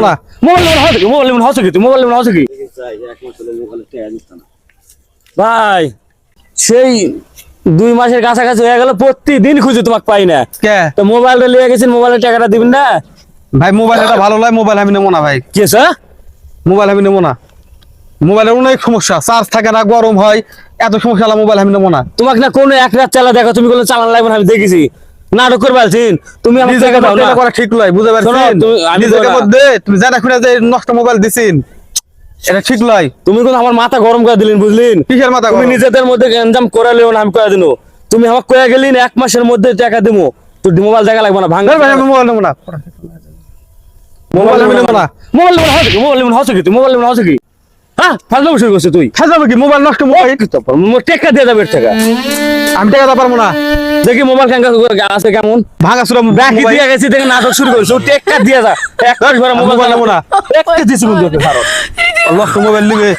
না মোবাইল নেবেন হচ্ছে কি মোবাইল নেবেন হচ্ছে কি তুই মোবাইল নেবেন হচ্ছে কি ভাই সেই 2 মাসের কাছাকাছি হয়ে গেল প্রতিদিন খুঁজে তোমাকে পাই না কে তো মোবাইলটা লিয়ে গেছেন মোবাইলের টাকাটা দিবেন না ভাই মোবাইলটা ভালো নয় মোবাইল আমি নেবো না ভাই কি আছে মোবাইল আমি নেবো না মোবাইলের অনেক সমস্যা চার্জ থাকে না গরম হয় এত সমস্যা মোবাইল আমি নেবো না তোমাকে না কোনো এক রাত চালা দেখো তুমি কোনো চালান লাগবে না আমি দেখেছি নাটক করে বলছেন তুমি আমার নিজেকে টাকা দাও না এটা করা ঠিক নয় বুঝতে শোনো, পারছেন আমি নিজেকে বলা- মধ্যে তুমি জানা খুঁড়ে যে নষ্ট মোবাইল দিছিন এটা ঠিক নয় তুমি কিন্তু আমার মাথা গরম করে দিলেন বুঝলেন কিসের মাথা তুমি গরম? নিজেদের মধ্যে গঞ্জাম করে লিও না আমি করে দিনো তুমি আমাকে কয়ে গেলেন 1 মাসের মধ্যে টাকা দেবো তো মোবাইল দেখা লাগবে না ভাঙ ধর ভাই আমি মোবাইল নেবো না মোবাইল আমি নেবো না মোবাইল নেবেন হচ্ছে কি মোবাইল নেবেন হচ্ছে কি তুই মোবাইল নেবেন হচ্ছে কি হ্যাঁ ফাজলাম শুরু করছিস তুই খাই যাবে কি মোবাইল নষ্ট মোবাইল টেকা দিয়ে যাবে এর টাকা আমি টাকা দিতে পারবো না দেখি মোবাইল কেঙ্গা আছে কেমন ভাঙা সুরা ব্যাকি দিয়ে গেছি দেখে নাটক শুরু করেছো টেকা দিয়ে যা একটা মোবাইল নেবো না একটা দিছি বন্ধু নষ্ট মোবাইল নিবে